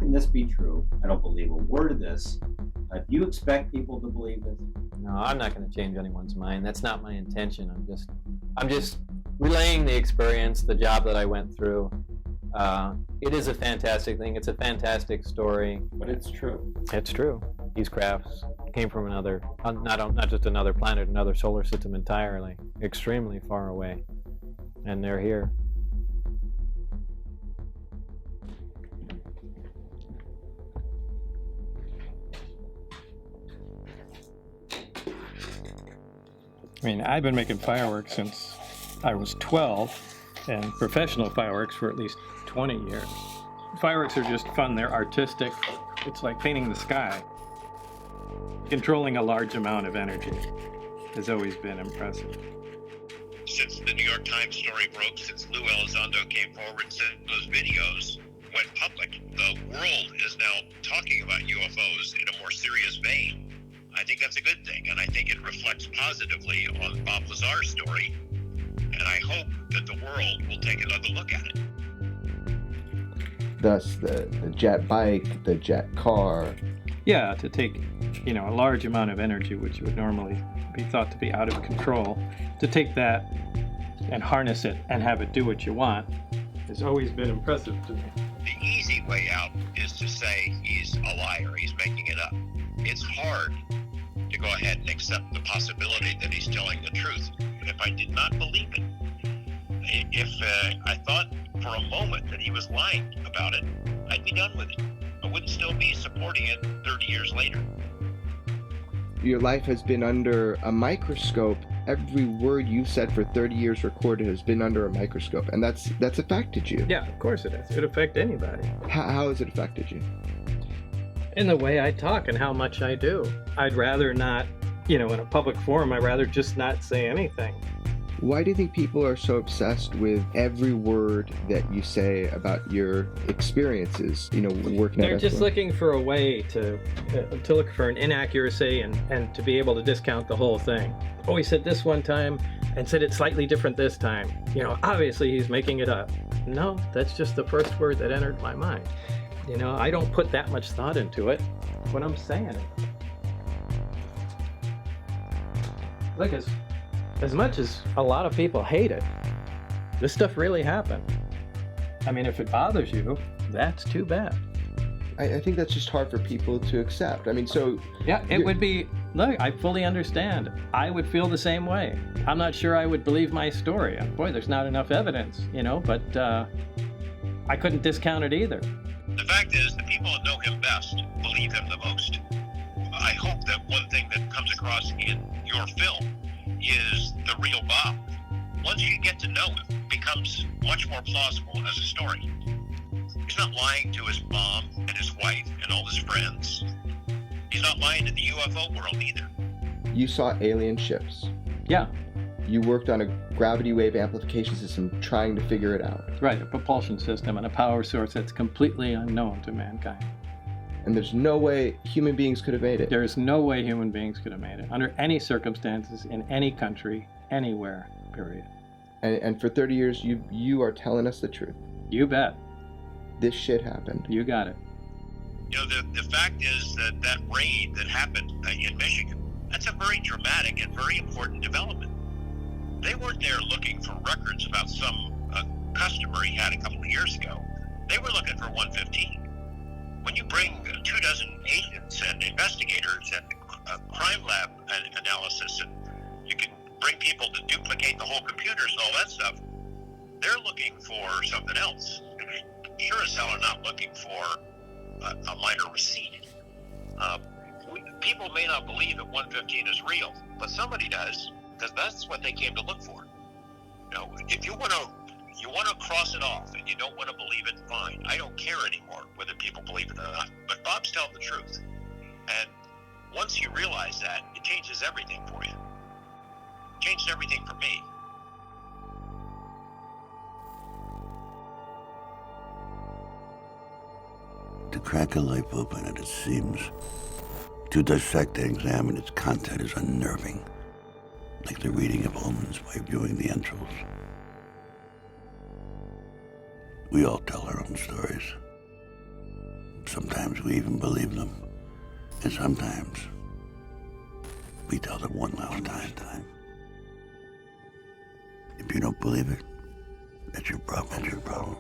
can this be true? I don't believe a word of this. Do you expect people to believe this? No, I'm not going to change anyone's mind. That's not my intention. I'm just relaying the experience, the job that I went through. It is a fantastic thing. It's a fantastic story. But it's true. It's true. These crafts came from another, not just another planet, another solar system entirely, extremely far away, and they're here. I mean, I've been making fireworks since I was 12, and professional fireworks for at least 20 years. Fireworks are just fun. They're artistic. It's like painting the sky. Controlling a large amount of energy has always been impressive. Since the New York Times story broke, since Lou Elizondo came forward, since those videos went public, the world is now talking about UFOs in a more serious vein. I think that's a good thing, and I think it reflects positively on Bob Lazar's story, and I hope that the world will take another look at it. Thus, the jet bike, the jet car. Yeah, to take, a large amount of energy, which would normally be thought to be out of control, to take that and harness it and have it do what you want has always been impressive to me. The easy way out is to say he's a liar, he's making it up. It's hard to go ahead and accept the possibility that he's telling the truth. If I did not believe it, if I thought for a moment that he was lying about it, I'd be done with it. I wouldn't still be supporting it 30 years later. Your life has been under a microscope. Every word you've said for 30 years recorded has been under a microscope, and that's affected you. Yeah, of course it has. It would affect anybody. How has it affected you? In the way I talk and how much I do. I'd rather not, in a public forum, I'd rather just not say anything. Why do you think people are so obsessed with every word that you say about your experiences, working They're at just F1? Looking for a way to look for an inaccuracy and to be able to discount the whole thing. Oh, he said this one time and said it slightly different this time. Obviously he's making it up. No, that's just the first word that entered my mind. I don't put that much thought into it when I'm saying it. Look, as much as a lot of people hate it, this stuff really happened. I mean, if it bothers you, that's too bad. I think that's just hard for people to accept. I mean, so... Yeah, it would be... Look, I fully understand. I would feel the same way. I'm not sure I would believe my story. Boy, there's not enough evidence, but I couldn't discount it either. The fact is, the people that know him best believe him the most. I hope that one thing that comes across in your film is the real Bob. Once you get to know him, it becomes much more plausible as a story. He's not lying to his mom and his wife and all his friends. He's not lying to the UFO world either. You saw alien ships. Yeah. You worked on a gravity wave amplification system trying to figure it out. Right, a propulsion system and a power source that's completely unknown to mankind. And there's no way human beings could have made it. There is no way human beings could have made it, under any circumstances, in any country, anywhere, period. And for 30 years, you are telling us the truth. You bet. This shit happened. You got it. The fact is that raid that happened in Michigan, that's a very dramatic and very important development. They weren't there looking for records about some customer he had a couple of years ago. They were looking for 115. When you bring 24 agents and investigators and crime lab analysis, and you can bring people to duplicate the whole computers and all that stuff, they're looking for something else. Sure as hell are not looking for a minor receipt. People may not believe that 115 is real, but somebody does, because that's what they came to look for. If you want to cross it off and you don't want to believe it, fine. I don't care anymore whether people believe it or not. But Bob's telling the truth. And once you realize that, it changes everything for you. It changed everything for me. To crack a life open at its seams, to dissect and examine its content is unnerving, like the reading of omens by viewing the entrails. We all tell our own stories. Sometimes we even believe them. And sometimes we tell them one last time. If you don't believe it, that's your problem. That's your problem.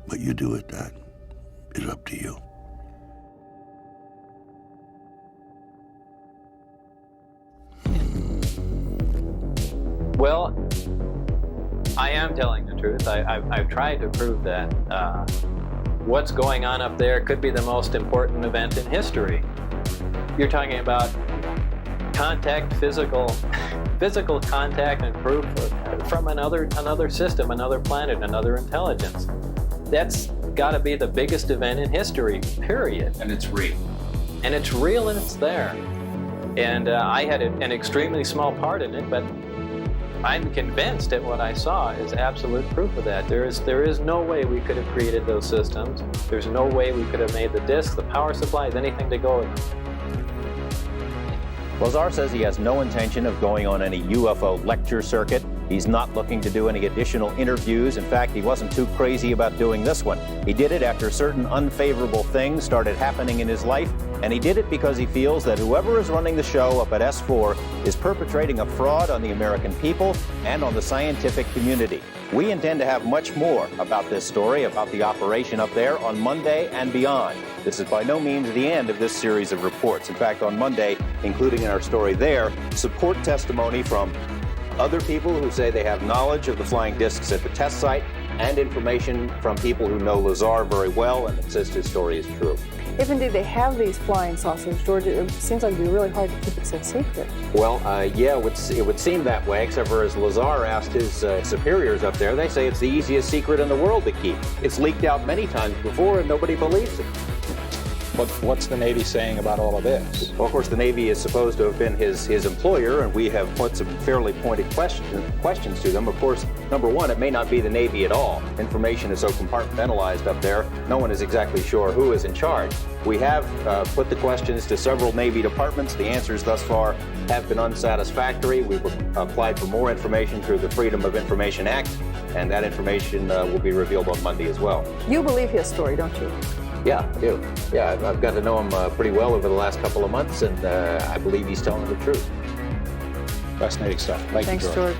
What you do with that is up to you. Well, I am telling the truth. I've tried to prove that what's going on up there could be the most important event in history. You're talking about contact, physical contact and proof from another system, another planet, another intelligence. That's got to be the biggest event in history, period. And it's real. And it's real and it's there. And I had an extremely small part in it, but I'm convinced that what I saw is absolute proof of that. There is no way we could have created those systems. There's no way we could have made the discs, the power supplies, anything to go with them. Lazar says he has no intention of going on any UFO lecture circuit. He's not looking to do any additional interviews. In fact, he wasn't too crazy about doing this one. He did it after certain unfavorable things started happening in his life, and he did it because he feels that whoever is running the show up at S4 is perpetrating a fraud on the American people and on the scientific community. We intend to have much more about this story, about the operation up there, on Monday and beyond. This is by no means the end of this series of reports. In fact, on Monday, including in our story there, support testimony from other people who say they have knowledge of the flying discs at the test site, and information from people who know Lazar very well and insist his story is true. If indeed they have these flying saucers, George, it seems like it would be really hard to keep it so secret. Well, yeah, it would seem that way, except for as Lazar asked his superiors up there, they say it's the easiest secret in the world to keep. It's leaked out many times before and nobody believes it. What's the Navy saying about all of this? Well, of course, the Navy is supposed to have been his employer, and we have put some fairly pointed questions to them. Of course, number one, it may not be the Navy at all. Information is so compartmentalized up there, no one is exactly sure who is in charge. We have put the questions to several Navy departments. The answers thus far have been unsatisfactory. We've applied for more information through the Freedom of Information Act, and that information will be revealed on Monday as well. You believe his story, don't you? Yeah, I do. Yeah, I've got to know him pretty well over the last couple of months, and I believe he's telling the truth. Fascinating stuff. Thanks, George.